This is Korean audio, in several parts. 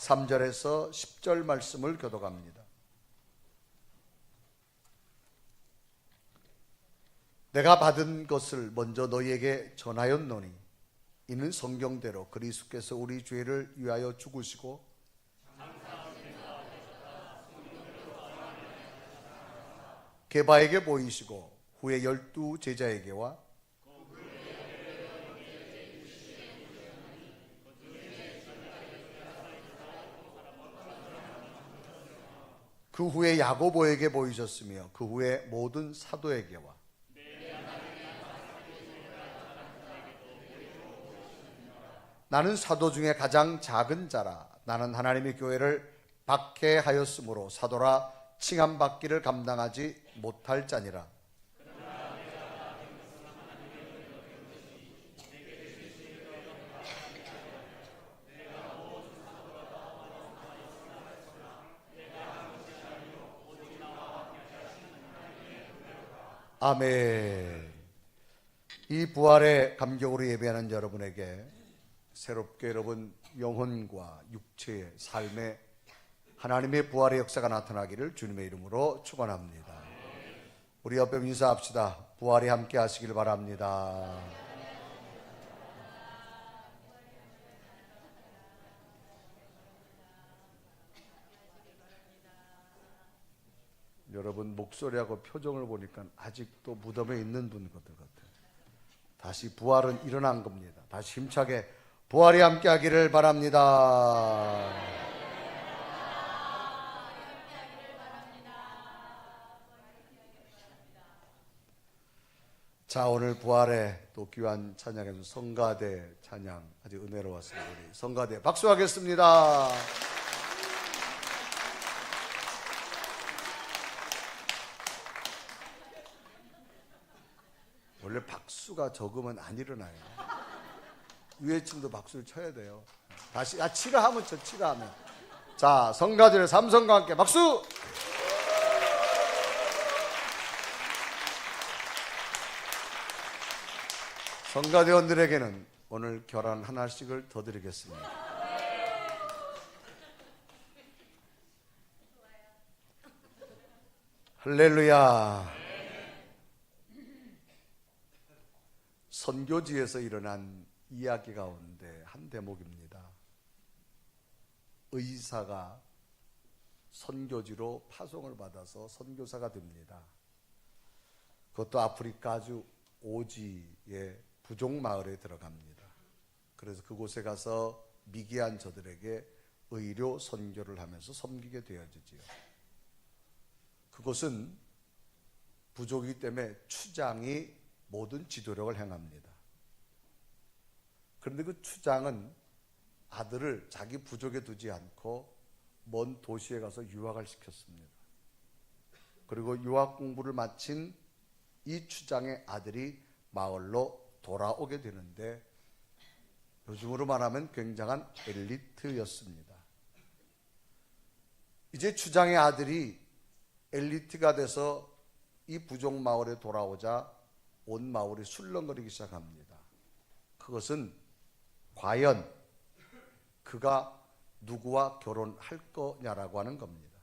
3절에서 10절 말씀을 교독합니다. 내가 받은 것을 먼저 너희에게 전하였노니 이는 성경대로 그리스도께서 우리 죄를 위하여 죽으시고 게바에게 보이시고 후에 12 제자에게와 그 후에 야고보에게 보이셨으며 그 후에 모든 사도에게와 나는 사도 중에 가장 작은 자라. 나는 하나님의 교회를 박해하였으므로 사도라 칭함받기를 감당하지 못할 자니라. 아멘. 이 부활의 감격으로 예배하는 여러분에게 새롭게 여러분 영혼과 육체의 삶에 하나님의 부활의 역사가 나타나기를 주님의 이름으로 축원합니다. 우리 옆에 인사합시다. 부활이 함께 하시길 바랍니다. 여러분 목소리하고 표정을 보니까 아직도 무덤에 있는 분들 같아요. 다시 부활은 일어난 겁니다. 다시 힘차게 부활이 함께 하기를 바랍니다. 자, 오늘 부활의 또 귀한 찬양에서 성가대 찬양 아주 은혜로웠습니다. 우리 성가대 박수하겠습니다. 원래 박수가 적으면 안 일어나요. 위에 층도 박수를 쳐야 돼요. 다시 치라 하면 쳐, 치라 하면. 자, 성가들의 삼성과 함께 박수. 성가대원들에게는 오늘 결혼 하나씩을 더 드리겠습니다. 할렐루야. 선교지에서 일어난 이야기 가운데 한 대목입니다. 의사가 선교지로 파송을 받아서 선교사가 됩니다. 그것도 아프리카 아주 오지의 부족 마을에 들어갑니다. 그래서 그곳에 가서 미개한 저들에게 의료 선교를 하면서 섬기게 되어지지요. 그곳은 부족이기 때문에 추장이 모든 지도력을 행합니다. 그런데 그 추장은 아들을 자기 부족에 두지 않고 먼 도시에 가서 유학을 시켰습니다. 그리고 유학 공부를 마친 이 추장의 아들이 마을로 돌아오게 되는데 요즘으로 말하면 굉장한 엘리트였습니다. 이제 추장의 아들이 엘리트가 돼서 이 부족 마을에 돌아오자 온 마을이 술렁거리기 시작합니다. 그것은 과연 그가 누구와 결혼할 거냐라고 하는 겁니다.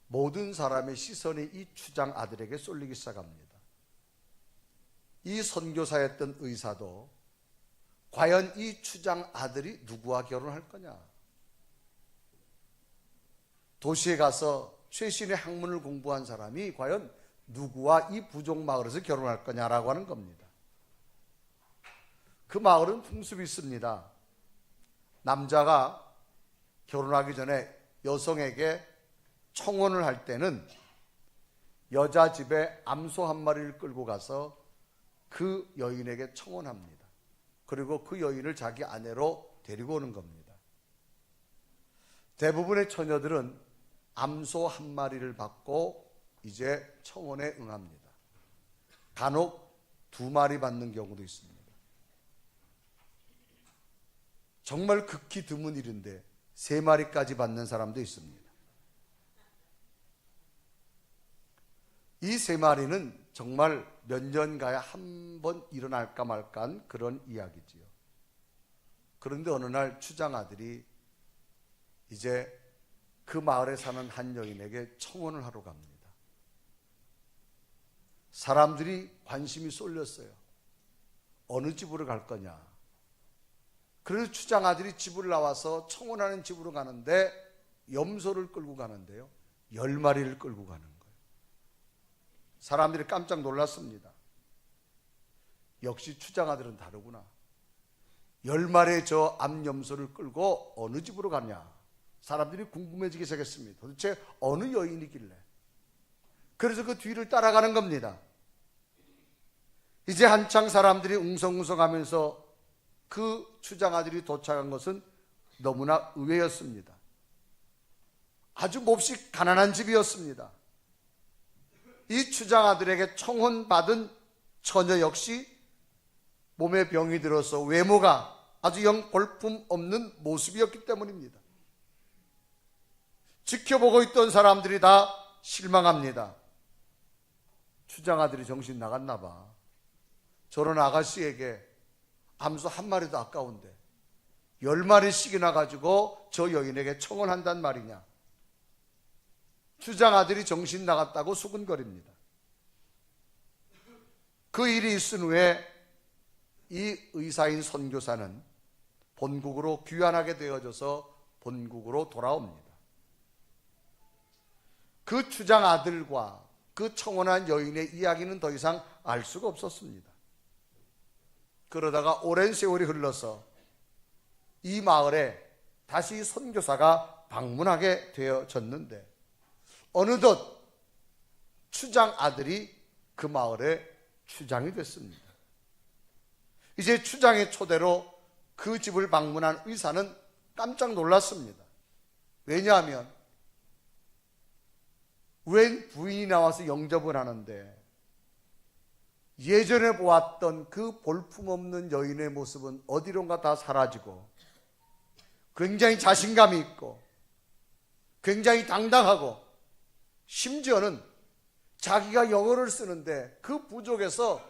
모든 사람의 시선이 이 추장 아들에게 쏠리기 시작합니다. 이 선교사였던 의사도 과연 이 추장 아들이 누구와 결혼할 거냐? 도시에 가서 최신의 학문을 공부한 사람이 과연 누구와 이 부족 마을에서 결혼할 거냐라고 하는 겁니다. 그 마을은 풍습이 있습니다. 남자가 결혼하기 전에 여성에게 청혼을 할 때는 여자 집에 암소 한 마리를 끌고 가서 그 여인에게 청혼합니다. 그리고 그 여인을 자기 아내로 데리고 오는 겁니다. 대부분의 처녀들은 암소 한 마리를 받고 이제 청혼에 응합니다. 간혹 2마리 받는 경우도 있습니다. 정말 극히 드문 일인데 3마리까지 받는 사람도 있습니다. 이 3마리는 정말 몇 년 가야 한 번 일어날까 말까한 그런 이야기지요. 그런데 어느 날 추장 아들이 이제 그 마을에 사는 한 여인에게 청혼을 하러 갑니다. 사람들이 관심이 쏠렸어요. 어느 집으로 갈 거냐. 그래서 추장 아들이 집을 나와서 청혼하는 집으로 가는데 염소를 끌고 가는데요, 10마리를 끌고 가는 거예요. 사람들이 깜짝 놀랐습니다. 역시 추장 아들은 다르구나. 10마리의 저 암염소를 끌고 어느 집으로 가냐. 사람들이 궁금해지기 시작했습니다. 도대체 어느 여인이길래. 그래서 그 뒤를 따라가는 겁니다. 이제 한창 사람들이 웅성웅성하면서 그 추장 아들이 도착한 것은 너무나 의외였습니다. 아주 몹시 가난한 집이었습니다. 이 추장 아들에게 청혼받은 처녀 역시 몸에 병이 들어서 외모가 아주 영 볼품 없는 모습이었기 때문입니다. 지켜보고 있던 사람들이 다 실망합니다. 추장 아들이 정신 나갔나 봐. 저런 아가씨에게 암소 한 마리도 아까운데 10마리씩이나 가지고 저 여인에게 청혼한단 말이냐. 추장 아들이 정신 나갔다고 수군거립니다. 그 일이 있은 후에 이 의사인 선교사는 본국으로 귀환하게 되어져서 본국으로 돌아옵니다. 그 추장 아들과 그 청혼한 여인의 이야기는 더 이상 알 수가 없었습니다. 그러다가 오랜 세월이 흘러서 이 마을에 다시 선교사가 방문하게 되어졌는데 어느덧 추장 아들이 그 마을의 추장이 됐습니다. 이제 추장의 초대로 그 집을 방문한 의사는 깜짝 놀랐습니다. 왜냐하면 웬 부인이 나와서 영접을 하는데 예전에 보았던 그 볼품없는 여인의 모습은 어디론가 다 사라지고 굉장히 자신감이 있고 굉장히 당당하고 심지어는 자기가 영어를 쓰는데 그 부족에서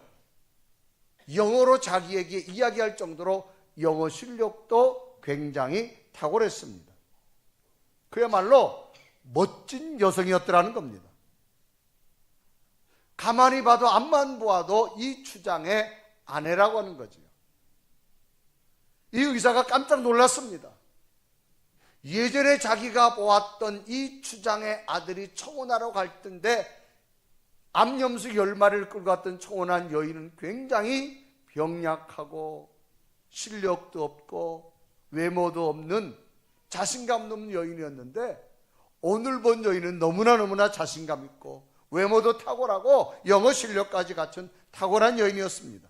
영어로 자기에게 이야기할 정도로 영어 실력도 굉장히 탁월했습니다. 그야말로 멋진 여성이었더라는 겁니다. 가만히 봐도 앞만 보아도 이 추장의 아내라고 하는 거지요. 이 의사가 깜짝 놀랐습니다. 예전에 자기가 보았던 이 추장의 아들이 청혼하러 갈 텐데 암염소 10마리를 끌고 갔던 청혼한 여인은 굉장히 병약하고 실력도 없고 외모도 없는 자신감 없는 여인이었는데 오늘 본 여인은 너무나 자신감 있고 외모도 탁월하고 영어 실력까지 갖춘 탁월한 여인이었습니다.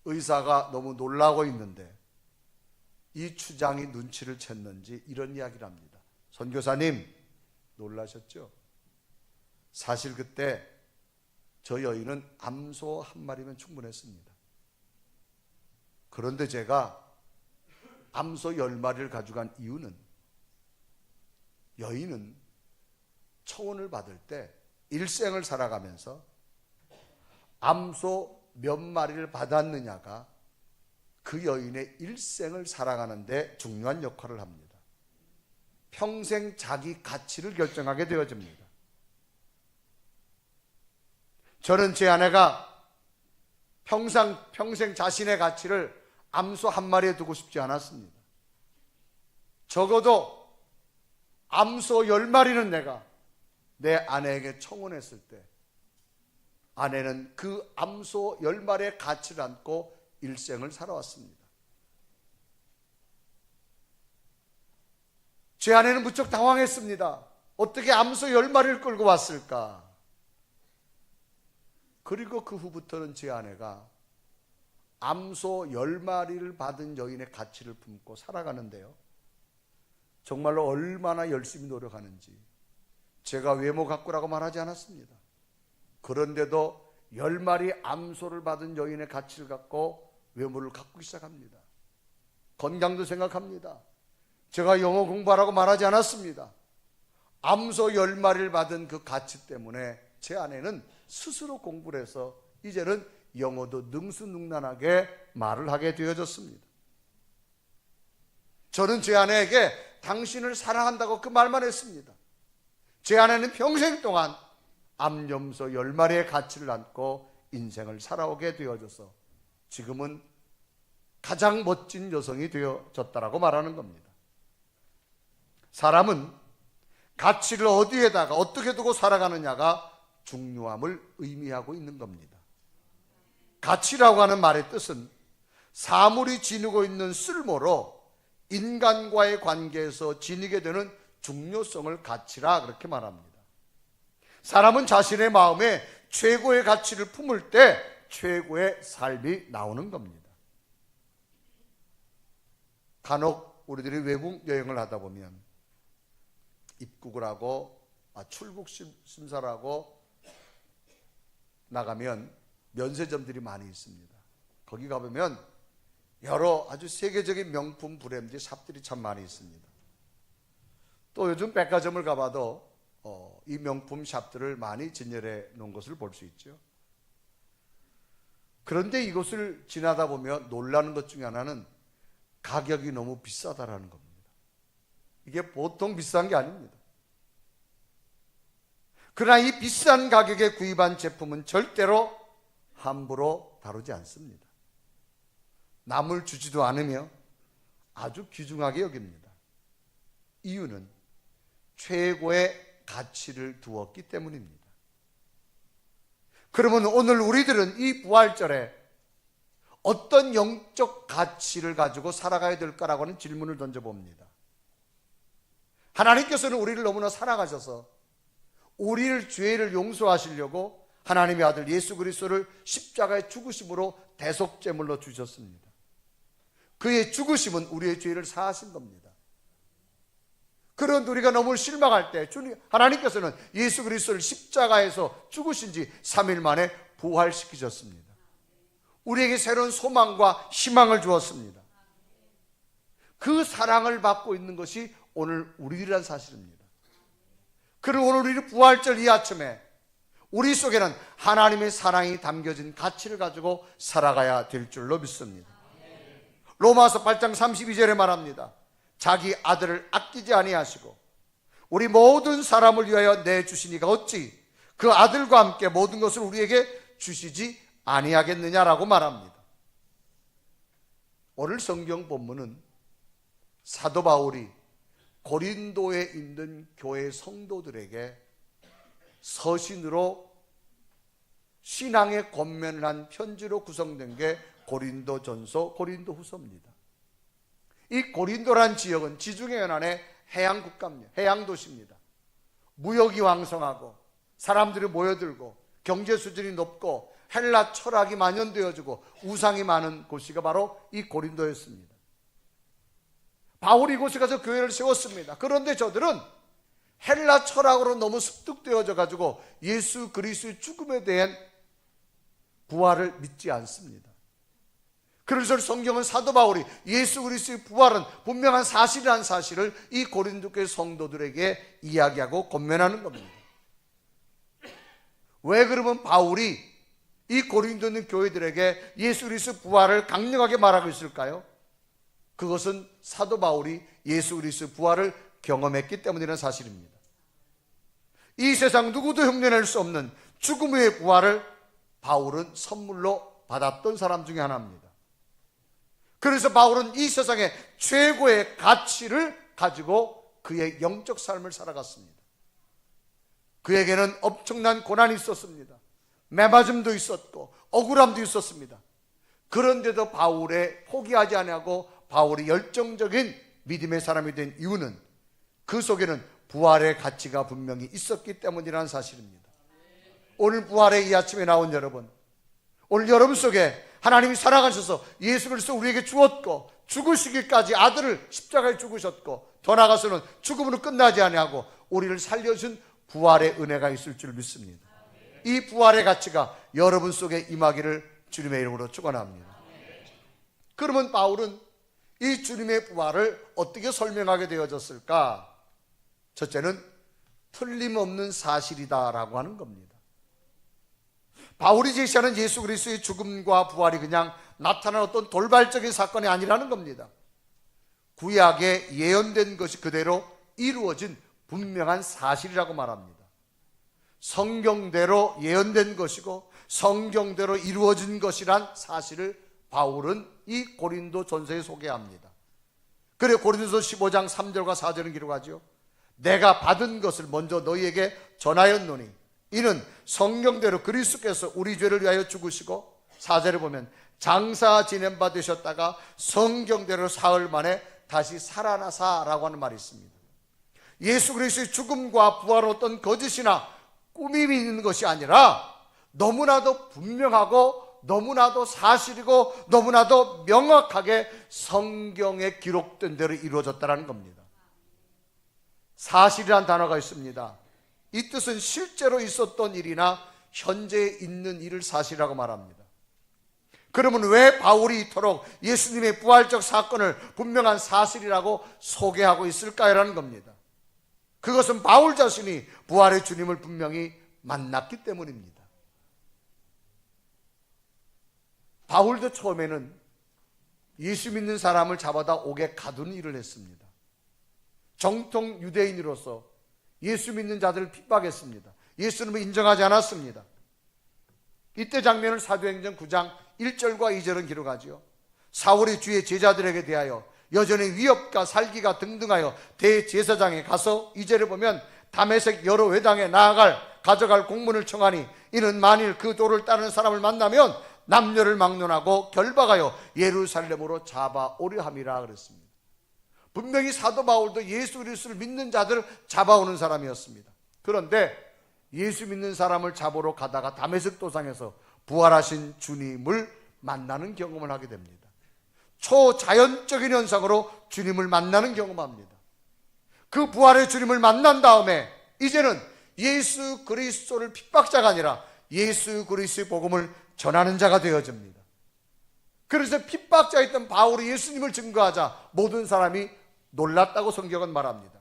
의사가 너무 놀라고 있는데 이 추장이 눈치를 챘는지 이런 이야기를 합니다. 선교사님, 놀라셨죠? 사실 그때 저 여인은 암소 한 마리면 충분했습니다. 그런데 제가 암소 10마리를 가져간 이유는 여인은 청혼을 받을 때 일생을 살아가면서 암소 몇 마리를 받았느냐가 그 여인의 일생을 살아가는데 중요한 역할을 합니다. 평생 자기 가치를 결정하게 되어집니다. 저는 제 아내가 평생 자신의 가치를 암소 한 마리에 두고 싶지 않았습니다. 적어도 암소 10마리는 내가 내 아내에게 청혼했을 때 아내는 그 암소 10마리의 가치를 안고 일생을 살아왔습니다. 제 아내는 무척 당황했습니다. 어떻게 암소 10마리를 끌고 왔을까? 그리고 그 후부터는 제 아내가 암소 10마리를 받은 여인의 가치를 품고 살아가는데요, 정말로 얼마나 열심히 노력하는지 제가 외모 가꾸라고 말하지 않았습니다. 그런데도 10마리 암소를 받은 여인의 가치를 갖고 외모를 가꾸기 시작합니다. 건강도 생각합니다. 제가 영어 공부하라고 말하지 않았습니다. 암소 10마리를 받은 그 가치 때문에 제 아내는 스스로 공부를 해서 이제는 영어도 능수능란하게 말을 하게 되어졌습니다. 저는 제 아내에게 당신을 사랑한다고 그 말만 했습니다. 제 아내는 평생 동안 암염소 10마리의 가치를 안고 인생을 살아오게 되어져서 지금은 가장 멋진 여성이 되어졌다라고 말하는 겁니다. 사람은 가치를 어디에다가 어떻게 두고 살아가느냐가 중요함을 의미하고 있는 겁니다. 가치라고 하는 말의 뜻은 사물이 지니고 있는 쓸모로 인간과의 관계에서 지니게 되는 중요성을 가치라 그렇게 말합니다. 사람은 자신의 마음에 최고의 가치를 품을 때 최고의 삶이 나오는 겁니다. 간혹 우리들이 외국 여행을 하다 보면 입국을 하고 출국 심사를 하고 나가면 면세점들이 많이 있습니다. 거기 가보면 여러 아주 세계적인 명품 브랜드 샵들이 참 많이 있습니다. 또 요즘 백화점을 가봐도 이 명품 샵들을 많이 진열해 놓은 것을 볼 수 있죠. 그런데 이곳을 지나다 보면 놀라는 것 중에 하나는 가격이 너무 비싸다라는 겁니다. 이게 보통 비싼 게 아닙니다. 그러나 이 비싼 가격에 구입한 제품은 절대로 함부로 다루지 않습니다. 남을 주지도 않으며 아주 귀중하게 여깁니다. 이유는 최고의 가치를 두었기 때문입니다. 그러면 오늘 우리들은 이 부활절에 어떤 영적 가치를 가지고 살아가야 될까라고 하는 질문을 던져봅니다. 하나님께서는 우리를 너무나 사랑하셔서 우리를 죄를 용서하시려고 하나님의 아들 예수 그리스도를 십자가의 죽으심으로 대속제물로 주셨습니다. 그의 죽으심은 우리의 죄를 사하신 겁니다. 그런데 우리가 너무 실망할 때 하나님께서는 예수 그리스도를 십자가에서 죽으신 지 3일 만에 부활시키셨습니다. 우리에게 새로운 소망과 희망을 주었습니다. 그 사랑을 받고 있는 것이 오늘 우리들이란 사실입니다. 그리고 오늘 우리 부활절 이 아침에 우리 속에는 하나님의 사랑이 담겨진 가치를 가지고 살아가야 될 줄로 믿습니다. 로마서 8장 32절에 말합니다. 자기 아들을 아끼지 아니하시고 우리 모든 사람을 위하여 내주시니가 어찌 그 아들과 함께 모든 것을 우리에게 주시지 아니하겠느냐라고 말합니다. 오늘 성경 본문은 사도 바울이 고린도에 있는 교회 성도들에게 서신으로 신앙의 권면을 한 편지로 구성된 게 고린도전서, 고린도후서입니다. 이 고린도란 지역은 지중해 연안의 해양 국가입니다. 해양 도시입니다. 무역이 왕성하고 사람들이 모여들고 경제 수준이 높고 헬라 철학이 만연되어지고 우상이 많은 곳이 바로 이 고린도였습니다. 바울이 이곳에 가서 교회를 세웠습니다. 그런데 저들은 헬라 철학으로 너무 습득되어져 가지고 예수 그리스도의 죽음에 대한 부활을 믿지 않습니다. 그래서 성경은 사도 바울이 예수 그리스도의 부활은 분명한 사실이라는 사실을 이 고린도 교회 성도들에게 이야기하고 권면하는 겁니다. 왜 그러면 바울이 이 고린도 있는 교회들에게 예수 그리스도 부활을 강력하게 말하고 있을까요? 그것은 사도 바울이 예수 그리스도 부활을 경험했기 때문이라는 사실입니다. 이 세상 누구도 흉내낼 수 없는 죽음의 부활을 바울은 선물로 받았던 사람 중에 하나입니다. 그래서 바울은 이 세상의 최고의 가치를 가지고 그의 영적 삶을 살아갔습니다. 그에게는 엄청난 고난이 있었습니다. 매맞음도 있었고 억울함도 있었습니다. 그런데도 바울에 포기하지 아니하고 바울이 열정적인 믿음의 사람이 된 이유는 그 속에는 부활의 가치가 분명히 있었기 때문이라는 사실입니다. 오늘 부활의 이 아침에 나온 여러분, 오늘 여러분 속에 하나님이 사랑하셔서 예수 그리스도 우리에게 주었고 죽으시기까지 아들을 십자가에 죽으셨고 더 나아가서는 죽음으로 끝나지 아니하고 우리를 살려준 부활의 은혜가 있을 줄 믿습니다. 이 부활의 가치가 여러분 속에 임하기를 주님의 이름으로 축원합니다. 그러면 바울은 이 주님의 부활을 어떻게 설명하게 되어졌을까? 첫째는 틀림없는 사실이다라고 하는 겁니다. 바울이 제시하는 예수 그리스도의 죽음과 부활이 그냥 나타난 어떤 돌발적인 사건이 아니라는 겁니다. 구약에 예언된 것이 그대로 이루어진 분명한 사실이라고 말합니다. 성경대로 예언된 것이고 성경대로 이루어진 것이란 사실을 바울은 이 고린도 전서에 소개합니다. 그래 고린도서 15장 3절과 4절은 기록하죠. 내가 받은 것을 먼저 너희에게 전하였노니 이는 성경대로 그리스도께서 우리 죄를 위하여 죽으시고 4절에 보면 장사 지낸 바 되셨다가 성경대로 사흘 만에 다시 살아나사라고 하는 말이 있습니다. 예수 그리스도의 죽음과 부활은 어떤 거짓이나 꿈이 있는 것이 아니라 너무나도 분명하고 너무나도 사실이고 너무나도 명확하게 성경에 기록된 대로 이루어졌다는 겁니다. 사실이란 단어가 있습니다. 이 뜻은 실제로 있었던 일이나 현재 있는 일을 사실이라고 말합니다. 그러면 왜 바울이 이토록 예수님의 부활적 사건을 분명한 사실이라고 소개하고 있을까요라는 겁니다. 그것은 바울 자신이 부활의 주님을 분명히 만났기 때문입니다. 바울도 처음에는 예수 믿는 사람을 잡아다 옥에 가두는 일을 했습니다. 정통 유대인으로서 예수 믿는 자들을 핍박했습니다. 예수님을 인정하지 않았습니다. 이때 장면을 사도행전 9장 1절과 2절은 기록하지요. 사울이 주의 제자들에게 대하여 여전히 위협과 살기가 등등하여 대제사장에 가서 2절에 보면 다메섹 여러 회당에 가져갈 공문을 청하니 이는 만일 그 도를 따르는 사람을 만나면 남녀를 막론하고 결박하여 예루살렘으로 잡아오려 함이라 그랬습니다. 분명히 사도 바울도 예수 그리스도를 믿는 자들을 잡아오는 사람이었습니다. 그런데 예수 믿는 사람을 잡으러 가다가 다메섹 도상에서 부활하신 주님을 만나는 경험을 하게 됩니다. 초자연적인 현상으로 주님을 만나는 경험합니다. 그 부활의 주님을 만난 다음에 이제는 예수 그리스도를 핍박자가 아니라 예수 그리스도의 복음을 전하는 자가 되어집니다. 그래서 핍박자였던 바울이 예수님을 증거하자 모든 사람이 놀랐다고 성경은 말합니다.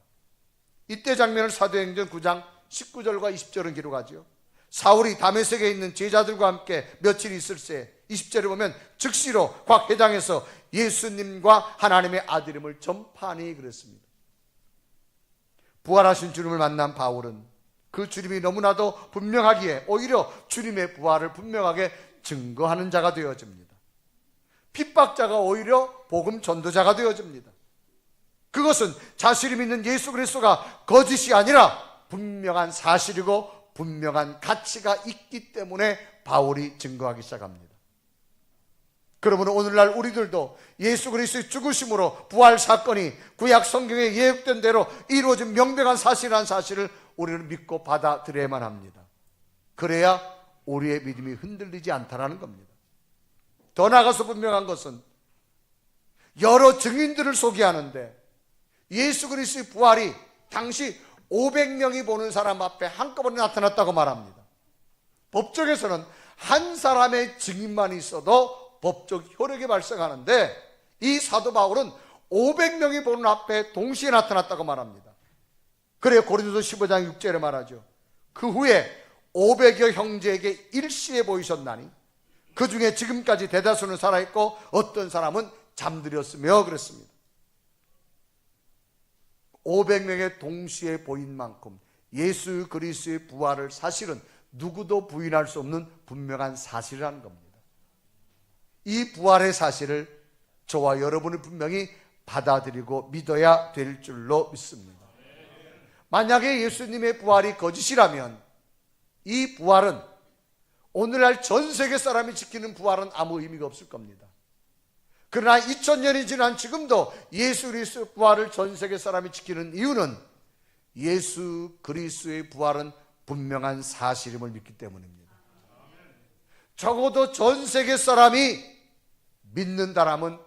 이때 장면을 사도행전 9장 19절과 20절은 기록하죠. 사울이 다메섹에 있는 제자들과 함께 며칠 있을새 20절에 보면 즉시로 각 회당에서 예수님과 하나님의 아들임을 전파하니 그랬습니다. 부활하신 주님을 만난 바울은 그 주님이 너무나도 분명하기에 오히려 주님의 부활을 분명하게 증거하는 자가 되어집니다. 핍박자가 오히려 복음 전도자가 되어집니다. 그것은 자신이 믿는 예수 그리스도가 거짓이 아니라 분명한 사실이고 분명한 가치가 있기 때문에 바울이 증거하기 시작합니다. 그러면 오늘날 우리들도 예수 그리스도의 죽으심으로 부활 사건이 구약 성경에 예언된 대로 이루어진 명백한 사실이라는 사실을 우리는 믿고 받아들여야만 합니다. 그래야 우리의 믿음이 흔들리지 않다라는 겁니다. 더 나아가서 분명한 것은 여러 증인들을 소개하는데 예수 그리스도의 부활이 당시 500명이 보는 사람 앞에 한꺼번에 나타났다고 말합니다. 법적에서는 한 사람의 증인만 있어도 법적 효력이 발생하는데 이 사도 바울은 500명이 보는 앞에 동시에 나타났다고 말합니다. 그래요. 고린도서 15장 6절에 말하죠. 그 후에 500여 형제에게 일시에 보이셨나니 그 중에 지금까지 대다수는 살아있고 어떤 사람은 잠들었으며 그랬습니다. 500명의 동시에 보인 만큼 예수 그리스도의 부활을 사실은 누구도 부인할 수 없는 분명한 사실이라는 겁니다. 이 부활의 사실을 저와 여러분이 분명히 받아들이고 믿어야 될 줄로 믿습니다. 만약에 예수님의 부활이 거짓이라면 이 부활은 오늘날 전 세계 사람이 지키는 부활은 아무 의미가 없을 겁니다. 그러나 2000년이 지난 지금도 예수 그리스도의 부활을 전 세계 사람이 지키는 이유는 예수 그리스도의 부활은 분명한 사실임을 믿기 때문입니다. 적어도 전 세계 사람이 믿는다라면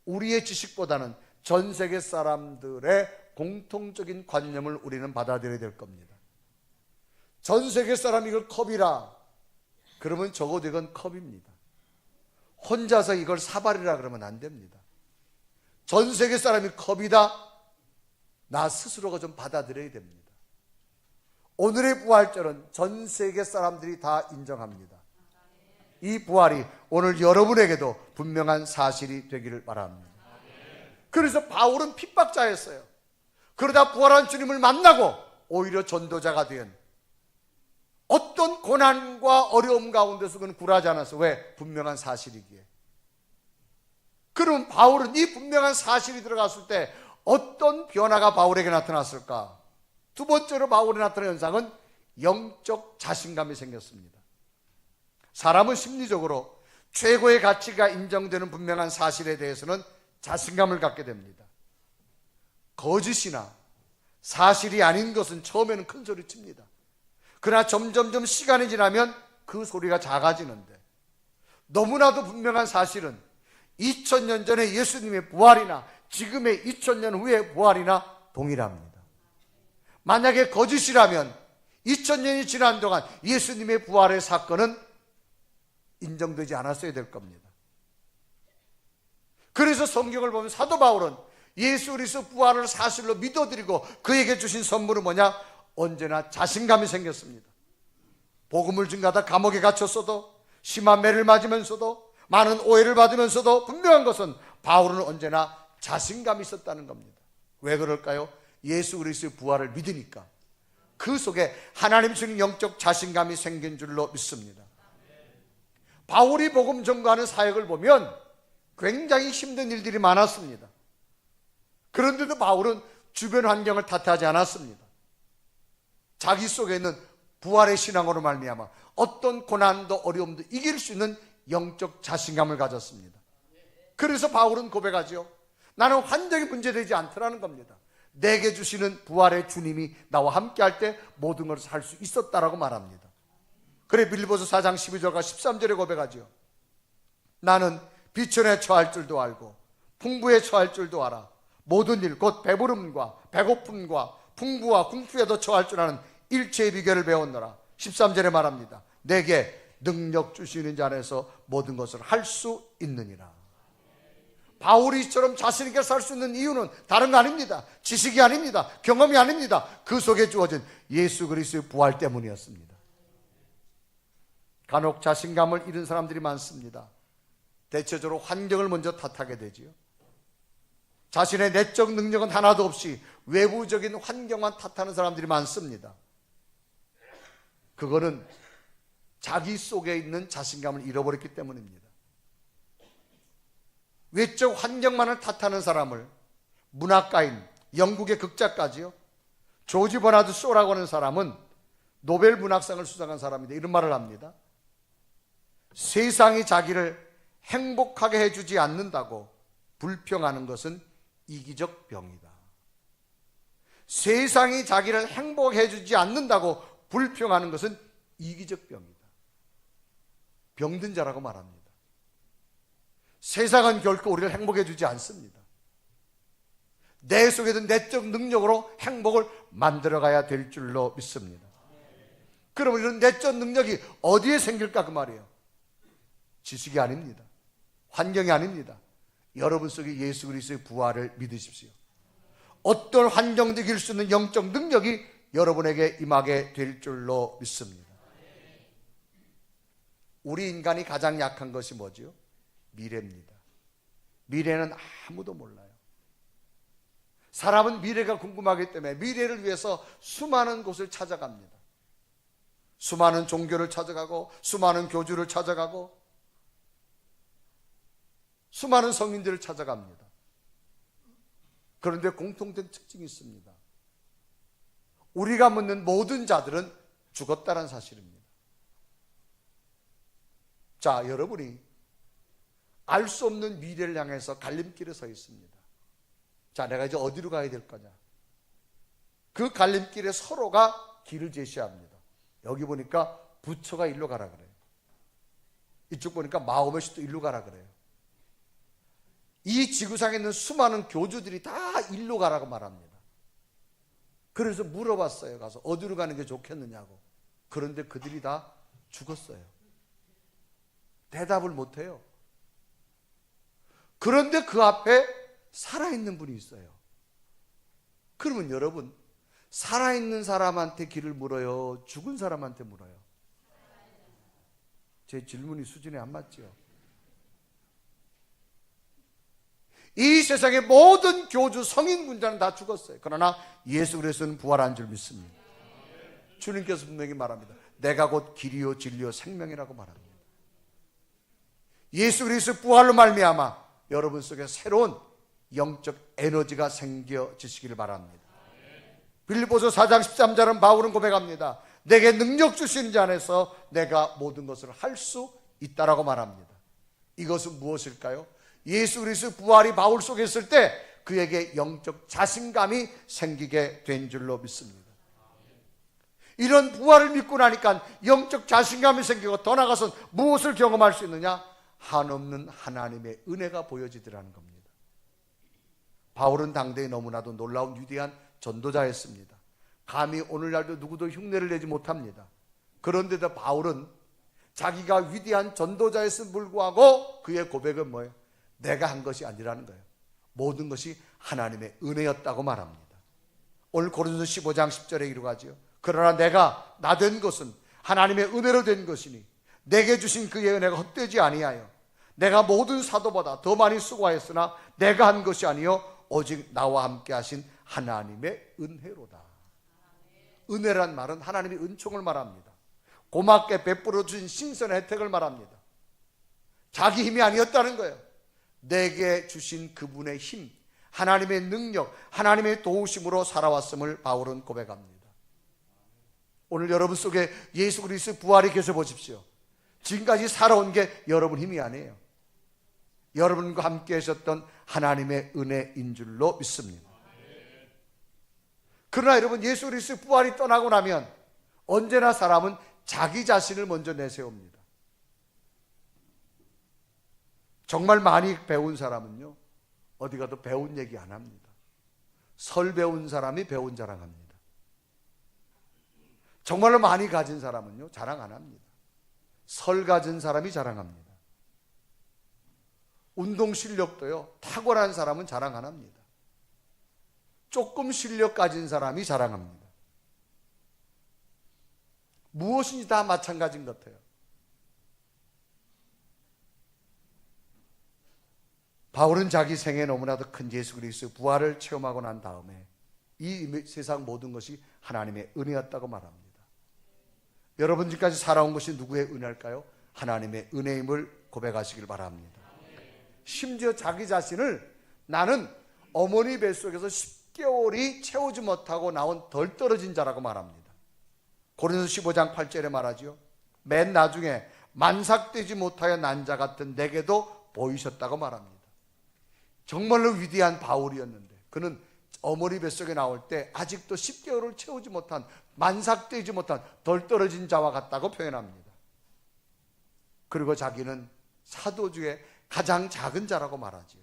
우리의 지식보다는 전 세계 사람들의 공통적인 관념을 우리는 받아들여야 될 겁니다. 전 세계 사람이 이걸 컵이라 그러면 적어도 이건 컵입니다. 혼자서 이걸 사발이라 그러면 안 됩니다. 전 세계 사람이 컵이다, 나 스스로가 좀 받아들여야 됩니다. 오늘의 부활절은 전 세계 사람들이 다 인정합니다. 이 부활이 오늘 여러분에게도 분명한 사실이 되기를 바랍니다. 그래서 바울은 핍박자였어요. 그러다 부활한 주님을 만나고 오히려 전도자가 된, 어떤 고난과 어려움 가운데서 그는 굴하지 않았어. 왜? 분명한 사실이기에. 그럼 바울은 이 분명한 사실이 들어갔을 때 어떤 변화가 바울에게 나타났을까? 두 번째로 바울에 나타난 현상은 영적 자신감이 생겼습니다. 사람은 심리적으로 최고의 가치가 인정되는 분명한 사실에 대해서는 자신감을 갖게 됩니다. 거짓이나 사실이 아닌 것은 처음에는 큰 소리 칩니다. 그러나 점점점 시간이 지나면 그 소리가 작아지는데, 너무나도 분명한 사실은 2000년 전에 예수님의 부활이나 지금의 2000년 후의 부활이나 동일합니다. 만약에 거짓이라면 2000년이 지난 동안 예수님의 부활의 사건은 인정되지 않았어야 될 겁니다. 그래서 성경을 보면 사도 바울은 예수 그리스도 부활을 사실로 믿어드리고 그에게 주신 선물은 뭐냐? 언제나 자신감이 생겼습니다. 복음을 증가하다 감옥에 갇혔어도, 심한 매를 맞으면서도, 많은 오해를 받으면서도 분명한 것은 바울은 언제나 자신감이 있었다는 겁니다. 왜 그럴까요? 예수 그리스도의 부활을 믿으니까 그 속에 하나님 주신 영적 자신감이 생긴 줄로 믿습니다. 바울이 복음 전가하는 사역을 보면 굉장히 힘든 일들이 많았습니다. 그런데도 바울은 주변 환경을 탓하지 않았습니다. 자기 속에 있는 부활의 신앙으로 말미암아 어떤 고난도 어려움도 이길 수 있는 영적 자신감을 가졌습니다. 그래서 바울은 고백하죠. 나는 환경이 문제되지 않더라는 겁니다. 내게 주시는 부활의 주님이 나와 함께 할 때 모든 것을 할 수 있었다라고 말합니다. 그래 빌립보서 4장 12절과 13절에 고백하죠. 나는 비천에 처할 줄도 알고 풍부에 처할 줄도 알아. 모든 일 곧 배부름과 배고픔과 풍부와 궁핍에도 처할 줄 아는 일체의 비결을 배웠노라. 13절에 말합니다. 내게 능력 주시는 자 안에서 모든 것을 할 수 있느니라. 바울이 이처럼 자신 있게 살 수 있는 이유는 다른 거 아닙니다. 지식이 아닙니다. 경험이 아닙니다. 그 속에 주어진 예수 그리스도의 부활 때문이었습니다. 간혹 자신감을 잃은 사람들이 많습니다. 대체적으로 환경을 먼저 탓하게 되지요. 자신의 내적 능력은 하나도 없이 외부적인 환경만 탓하는 사람들이 많습니다. 그거는 자기 속에 있는 자신감을 잃어버렸기 때문입니다. 외적 환경만을 탓하는 사람을 문학가인, 영국의 극작가지요, 조지 버나드 쇼라고 하는 사람은 노벨 문학상을 수상한 사람인데 이런 말을 합니다. 세상이 자기를 행복하게 해주지 않는다고 불평하는 것은 이기적 병이다. 세상이 자기를 행복하게 해주지 않는다고 불평하는 것은 이기적 병이다. 병든 자라고 말합니다. 세상은 결코 우리를 행복해 주지 않습니다. 내 속에 든 내적 능력으로 행복을 만들어가야 될 줄로 믿습니다. 그러면 이런 내적 능력이 어디에 생길까 그 말이에요. 지식이 아닙니다. 환경이 아닙니다. 여러분 속에 예수 그리스도의 부활을 믿으십시오. 어떤 환경도 이길 수 있는 영적 능력이 여러분에게 임하게 될 줄로 믿습니다. 우리 인간이 가장 약한 것이 뭐죠? 미래입니다. 미래는 아무도 몰라요. 사람은 미래가 궁금하기 때문에 미래를 위해서 수많은 곳을 찾아갑니다. 수많은 종교를 찾아가고 수많은 교주를 찾아가고 수많은 성인들을 찾아갑니다. 그런데 공통된 특징이 있습니다. 우리가 묻는 모든 자들은 죽었다는 사실입니다. 자, 여러분이 알 수 없는 미래를 향해서 갈림길에 서 있습니다. 자, 내가 이제 어디로 가야 될 거냐? 그 갈림길에 서로가 길을 제시합니다. 여기 보니까 부처가 일로 가라 그래요. 이쪽 보니까 마음의 수도 일로 가라 그래요. 이 지구상에 있는 수많은 교주들이 다 일로 가라고 말합니다. 그래서 물어봤어요. 가서 어디로 가는 게 좋겠느냐고. 그런데 그들이 다 죽었어요. 대답을 못해요. 그런데 그 앞에 살아있는 분이 있어요. 그러면 여러분, 살아있는 사람한테 길을 물어요? 죽은 사람한테 물어요? 제 질문이 수준에 안 맞죠? 이 세상의 모든 교주 성인 군자는 다 죽었어요. 그러나 예수 그리스도는 부활한 줄 믿습니다. 주님께서 분명히 말합니다. 내가 곧 길이요 진리요 생명이라고 말합니다. 예수 그리스도 부활로 말미암아 여러분 속에 새로운 영적 에너지가 생겨지시기를 바랍니다. 빌립보서 4장 13절은 바울은 고백합니다. 내게 능력 주시는 자 안에서 내가 모든 것을 할 수 있다라고 말합니다. 이것은 무엇일까요? 예수 그리스도 부활이 바울 속에 있을 때 그에게 영적 자신감이 생기게 된 줄로 믿습니다. 이런 부활을 믿고 나니까 영적 자신감이 생기고 더 나아가서 무엇을 경험할 수 있느냐? 한없는 하나님의 은혜가 보여지더라는 겁니다. 바울은 당대에 너무나도 놀라운 위대한 전도자였습니다. 감히 오늘날도 누구도 흉내를 내지 못합니다. 그런데도 바울은 자기가 위대한 전도자였음을 불구하고 그의 고백은 뭐예요? 내가 한 것이 아니라는 거예요. 모든 것이 하나님의 은혜였다고 말합니다. 오늘 고린도서 15장 10절에 이루어가지요. 그러나 내가 나 된 것은 하나님의 은혜로 된 것이니 내게 주신 그의 은혜가 헛되지 아니하여 내가 모든 사도보다 더 많이 수고하였으나 내가 한 것이 아니요 오직 나와 함께 하신 하나님의 은혜로다. 은혜란 말은 하나님의 은총을 말합니다. 고맙게 베풀어 주신 신선한 혜택을 말합니다. 자기 힘이 아니었다는 거예요. 내게 주신 그분의 힘, 하나님의 능력, 하나님의 도우심으로 살아왔음을 바울은 고백합니다. 오늘 여러분 속에 예수 그리스도 부활이 계셔 보십시오. 지금까지 살아온 게 여러분 힘이 아니에요. 여러분과 함께 하셨던 하나님의 은혜인 줄로 믿습니다. 그러나 여러분 예수 그리스도 부활이 떠나고 나면 언제나 사람은 자기 자신을 먼저 내세웁니다. 정말 많이 배운 사람은요 어디 가도 배운 얘기 안 합니다. 설 배운 사람이 배운 자랑합니다. 정말로 많이 가진 사람은요 자랑 안 합니다. 설 가진 사람이 자랑합니다. 운동 실력도요 탁월한 사람은 자랑 안 합니다. 조금 실력 가진 사람이 자랑합니다. 무엇인지 다 마찬가지인 것 같아요. 바울은 자기 생에 너무나도 큰 예수 그리스도의 부활을 체험하고 난 다음에 이 세상 모든 것이 하나님의 은혜였다고 말합니다. 여러분 지금까지 살아온 것이 누구의 은혜일까요? 하나님의 은혜임을 고백하시길 바랍니다. 심지어 자기 자신을 나는 어머니 뱃속에서 10개월이 채우지 못하고 나온 덜 떨어진 자라고 말합니다. 고린도서 15장 8절에 말하죠. 맨 나중에 만삭되지 못하여 난 자 같은 내게도 보이셨다고 말합니다. 정말로 위대한 바울이었는데 그는 어머니 뱃속에 나올 때 아직도 10개월을 채우지 못한 만삭되지 못한 덜 떨어진 자와 같다고 표현합니다. 그리고 자기는 사도 중에 가장 작은 자라고 말하지요.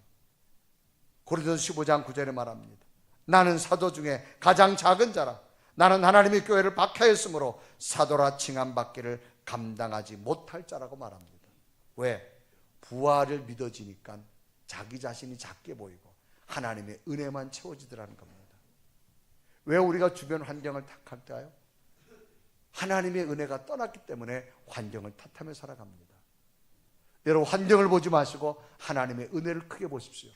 고린도서 15장 9절에 말합니다. 나는 사도 중에 가장 작은 자라. 나는 하나님의 교회를 박해했으므로 사도라 칭함받기를 감당하지 못할 자라고 말합니다. 왜? 부활을 믿어지니까 자기 자신이 작게 보이고 하나님의 은혜만 채워지더라는 겁니다. 왜 우리가 주변 환경을 탓할까요? 하나님의 은혜가 떠났기 때문에 환경을 탓하며 살아갑니다. 여러분 환경을 보지 마시고 하나님의 은혜를 크게 보십시오.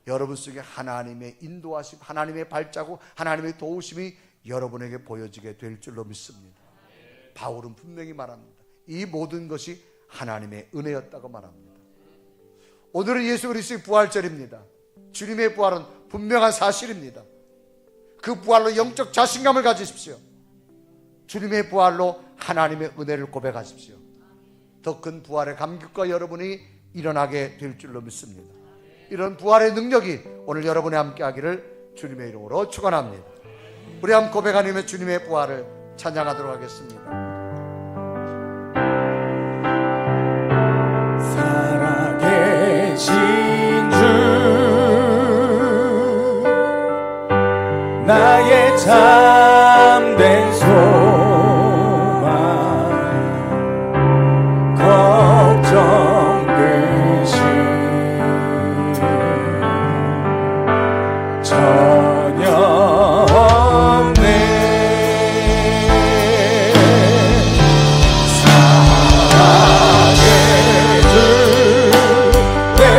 여러분 속에 하나님의 인도하심, 하나님의 발자국, 하나님의 도우심이 여러분에게 보여지게 될 줄로 믿습니다. 바울은 분명히 말합니다. 이 모든 것이 하나님의 은혜였다고 말합니다. 오늘은 예수 그리스도의 부활절입니다. 주님의 부활은 분명한 사실입니다. 그 부활로 영적 자신감을 가지십시오. 주님의 부활로 하나님의 은혜를 고백하십시오. 더 큰 부활의 감격과 여러분이 일어나게 될 줄로 믿습니다. 이런 부활의 능력이 오늘 여러분의 함께 하기를 주님의 이름으로 축원합니다. 우리 함께 고백하며 주님의 부활을 찬양하도록 하겠습니다. 살아계신 주 나의 참된 소망 걱정 끝이 전혀 없네. 사랑해 주네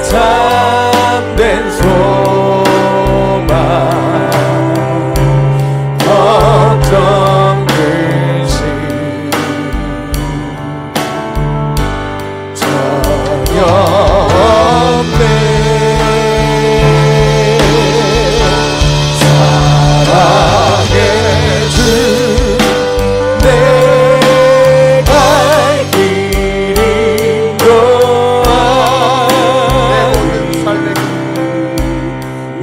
참된 소망 어떤 글씨 전혀 없네. 사랑의 주 내 갈 길 인도하니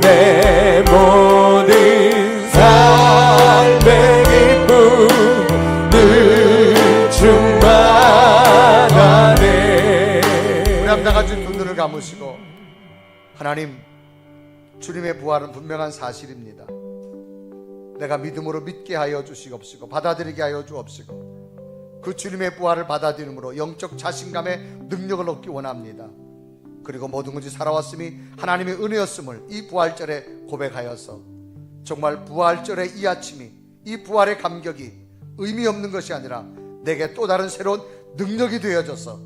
내 모든 삶의 기쁨 늘 충만하네. 우리 함께 다 같이 두 눈을 감으시고, 하나님, 주님의 부활은 분명한 사실입니다. 내가 믿음으로 믿게 하여 주시옵시고 받아들이게 하여 주옵시고, 그 주님의 부활을 받아들임으로 영적 자신감의 능력을 얻기 원합니다. 그리고 모든 것이 살아왔음이 하나님의 은혜였음을 이 부활절에 고백하여서 정말 부활절의 이 아침이, 이 부활의 감격이 의미 없는 것이 아니라 내게 또 다른 새로운 능력이 되어져서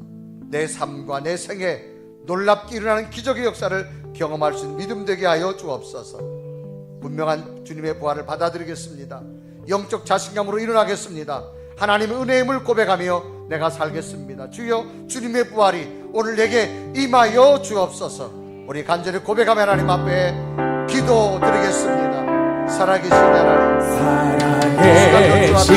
내 삶과 내 생에 놀랍게 일어나는 기적의 역사를 경험할 수 있는 믿음 되게 하여 주옵소서. 분명한 주님의 부활을 받아들이겠습니다. 영적 자신감으로 일어나겠습니다. 하나님의 은혜의 힘을 고백하며 내가 살겠습니다. 주여, 주님의 부활이 오늘 내게 임하여 주옵소서. 우리 간절히 고백하며 하나님 앞에 기도드리겠습니다. 살아계신 하나님, 살아계신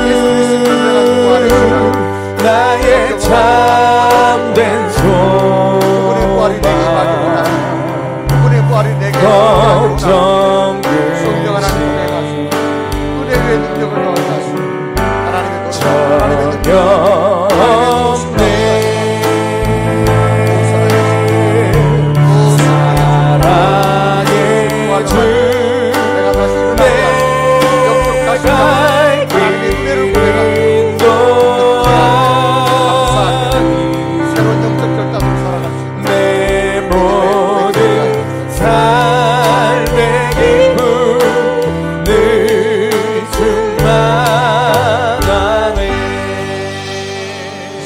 예수 그리스도의 분명한 부활의 시간, 나의 참된 그분의 부활이 내게 임하기 원합니다. 그분의 부활이 내게 임하기 원합니다. 성령 하나님 고백하시고 은혜 위에 능력을 넣어주시고 하나님의 노래, 하나님의 능력,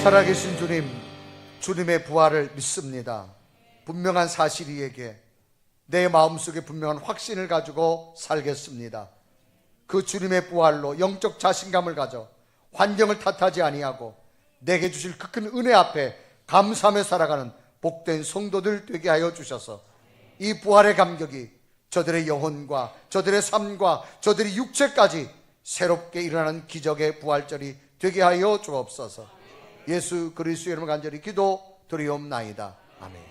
살아계신 주님, 주님의 부활을 믿습니다. 분명한 사실이에게 내 마음속에 분명한 확신을 가지고 살겠습니다. 그 주님의 부활로 영적 자신감을 가져 환경을 탓하지 아니하고 내게 주실 그 큰 은혜 앞에 감사하며 살아가는 복된 성도들 되게 하여 주셔서 이 부활의 감격이 저들의 영혼과 저들의 삶과 저들의 육체까지 새롭게 일어나는 기적의 부활절이 되게 하여 주옵소서. 예수 그리스도의 이름으로 간절히 기도 드리옵나이다. 아멘.